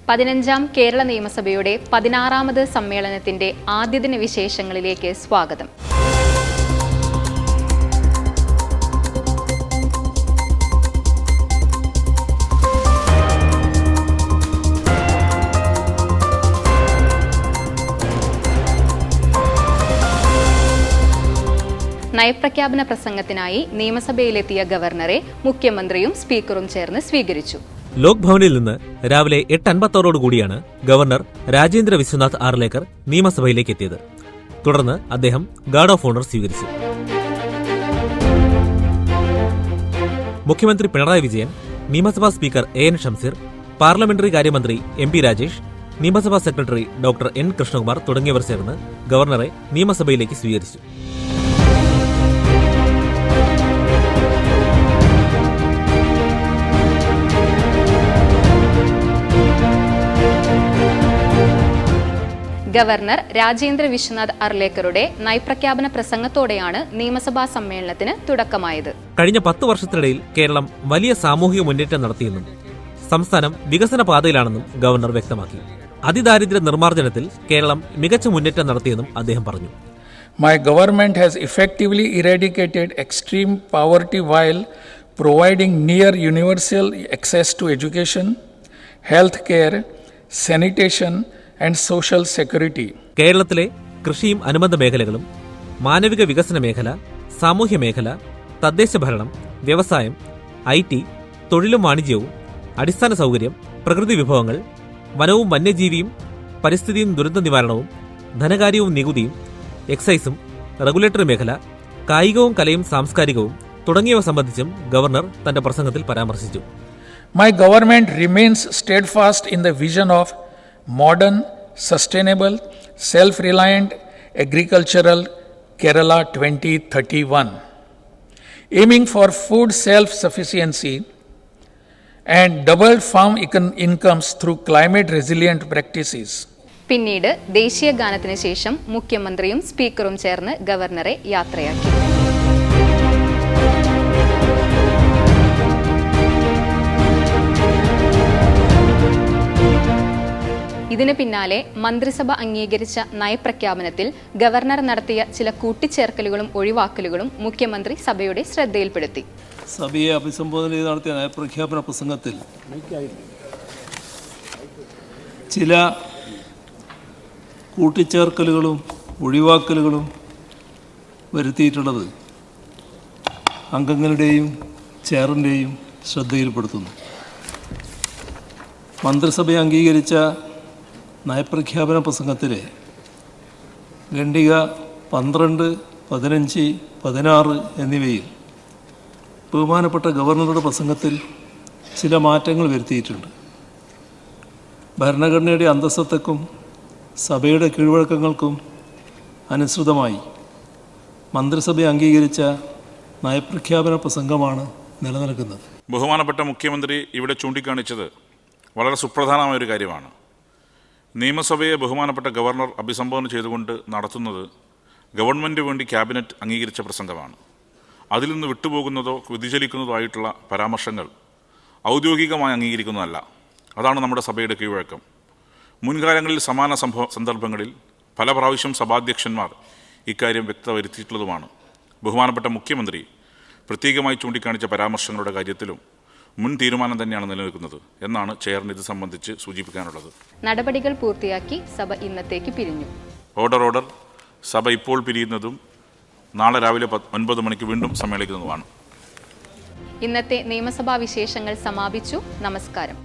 15ാം കേരള നിയമസഭയുടെ 16ാമത് സമ്മേളനത്തിന്റെ ആദ്യദിന വിശേഷങ്ങളിലേക്ക് സ്വാഗതം. നയപ്രഖ്യാപന പ്രസംഗത്തിനായി നിയമസഭയിലെത്തിയ ഗവർണറെ മുഖ്യമന്ത്രിയും സ്പീക്കറും ചേർന്ന് സ്വീകരിച്ചു. ലോക് ഭവനിൽ നിന്ന് രാവിലെ 8:56 കൂടിയാണ് ഗവർണർ രാജേന്ദ്ര വിശ്വനാഥ് ആർലേക്കർ നിയമസഭയിലേക്ക് എത്തിയത്. തുടർന്ന് അദ്ദേഹം ഗാർഡ് ഓഫ് ഓണർ സ്വീകരിച്ചു. മുഖ്യമന്ത്രി പിണറായി വിജയൻ, നിയമസഭാ സ്പീക്കർ AN ഷംസീർ, പാർലമെന്ററി കാര്യമന്ത്രി MP രാജേഷ്, നിയമസഭാ സെക്രട്ടറി ഡോക്ടർ N കൃഷ്ണകുമാർ തുടങ്ങിയവർ ചേർന്ന് ഗവർണറെ നിയമസഭയിലേക്ക് സ്വീകരിച്ചു. ഗവർണർ രാജേന്ദ്ര വിശ്വനാഥ് അർലേക്കറുടെ നയപ്രഖ്യാപന പ്രസംഗത്തോടെയാണ് നിയമസഭാ സമ്മേളനത്തിന് തുടക്കമായത്. കഴിഞ്ഞ 10 വർഷത്തിനിടയിൽ കേരളം വലിയ സാമൂഹിക മുന്നേറ്റം നടത്തിയെന്നും സംസ്ഥാനം വികസന പാതയിലാണെന്നും ഗവർണർ വ്യക്തമാക്കി. അതിദാരിദ്ര്യ നിർമ്മാർജ്ജനത്തിൽ കേരളം മികച്ച മുന്നേറ്റം നടത്തിയെന്നും അദ്ദേഹം പറഞ്ഞു. My government has effectively eradicated extreme poverty while providing near universal access to education, health care, sanitation and social security. കേരളത്തിലെ കൃഷിയും അനുബന്ധ മേഖലകളും, മാനവിക വികസന മേഖല, സാമൂഹ്യ മേഖല, തദ്ദേശ ഭരണം, വ്യവസായം, IT, തൊഴിലും വാണിജ്യവും, അടിസ്ഥാന സൗകര്യം, പ്രകൃതി വിഭവങ്ങൾ, വനവും വന്യജീവിയും, പരിസ്ഥിതിയും ദുരന്ത നിവാരണവും, ധനകാര്യവും നികുതിയും, എക്സൈസും, റെഗുലേറ്ററി മേഖല, കായികവും കലയും സാംസ്കാരികവും തുടങ്ങിയവ സംബന്ധിച്ചും ഗവർണർ തന്റെ പ്രസംഗത്തിൽ പരാമർശിച്ചു. My government remains steadfast in the vision of modern, sustainable, self-reliant agricultural Kerala 2031, aiming for food self-sufficiency and doubled farm incomes through climate resilient practices. പിന്നീട് ദേശീയ ഗാനത്തിന് ശേഷം മുഖ്യമന്ത്രിയും സ്പീക്കറും ചേർന്ന് ഗവർണറെ യാത്രയാക്കി. ഇതിന് പിന്നാലെ മന്ത്രിസഭ അംഗീകരിച്ച നയപ്രഖ്യാപനത്തിൽ ഗവർണർ നടത്തിയ ചില കൂട്ടിച്ചേർക്കലുകളും ഒഴിവാക്കലുകളും മുഖ്യമന്ത്രി സഭയുടെ ശ്രദ്ധയിൽപ്പെടുത്തി. സഭയെ അഭിസംബോധന ചെയ്ത് നടത്തിയ നയപ്രഖ്യാപന പ്രസംഗത്തിൽ ചില കൂട്ടിച്ചേർക്കലുകളും ഒഴിവാക്കലുകളും വരുത്തിയിട്ടുള്ളത് അംഗങ്ങളുടെയും ചെയറിൻ്റെയും ശ്രദ്ധയിൽപ്പെടുത്തുന്നു. മന്ത്രിസഭയെ അംഗീകരിച്ച നയപ്രഖ്യാപന പ്രസംഗത്തിലെ ഖണ്ഡിക 12, 15, 16 എന്നിവയിൽ ബഹുമാനപ്പെട്ട ഗവർണറുടെ പ്രസംഗത്തിൽ ചില മാറ്റങ്ങൾ വരുത്തിയിട്ടുണ്ട്. ഭരണഘടനയുടെ അന്തസ്സത്തക്കും സഭയുടെ കീഴ്വഴക്കങ്ങൾക്കും അനുസൃതമായി മന്ത്രിസഭയെ അംഗീകരിച്ച നയപ്രഖ്യാപന പ്രസംഗമാണ് നിലനിൽക്കുന്നത്. ബഹുമാനപ്പെട്ട മുഖ്യമന്ത്രി ഇവിടെ ചൂണ്ടിക്കാണിച്ചത് വളരെ സുപ്രധാനമായൊരു കാര്യമാണ്. നിയമസഭയെ ബഹുമാനപ്പെട്ട ഗവർണർ അഭിസംബോധന ചെയ്തുകൊണ്ട് നടത്തുന്നത് ഗവൺമെൻറ് വേണ്ടി ക്യാബിനറ്റ് അംഗീകരിച്ച പ്രസംഗമാണ്. അതിൽ നിന്ന് വിട്ടുപോകുന്നതോ വ്യതിചലിക്കുന്നതോ ആയിട്ടുള്ള പരാമർശങ്ങൾ ഔദ്യോഗികമായി അംഗീകരിക്കുന്നതല്ല. അതാണ് നമ്മുടെ സഭയുടെ കീഴ്വഴക്കം. മുൻകാലങ്ങളിൽ സമാന സന്ദർഭങ്ങളിൽ പല പ്രാവശ്യം സഭാധ്യക്ഷന്മാർ ഇക്കാര്യം വ്യക്തത വരുത്തിയിട്ടുള്ളതുമാണ്. ബഹുമാനപ്പെട്ട മുഖ്യമന്ത്രി പ്രത്യേകമായി ചൂണ്ടിക്കാണിച്ച പരാമർശങ്ങളുടെ കാര്യത്തിലും മുൻ തീരുമാനം തന്നെയാണ് നിലനിൽക്കുന്നത് എന്നാണ് ചെയറിന് ഇത് സംബന്ധിച്ച് സൂചിപ്പിക്കാനുള്ളത്. നടപടികൾ പൂർത്തിയാക്കി സഭ ഇന്നത്തേക്ക് പിരിഞ്ഞു. ഓർഡർ. സഭ ഇപ്പോൾ പിരിയുന്നതും നാളെ രാവിലെ 9 മണിക്ക് വീണ്ടും സമ്മേളിക്കുന്നതുമാണ്. ഇന്നത്തെ നിയമസഭാ വിശേഷങ്ങൾ സമാപിച്ചു. നമസ്കാരം.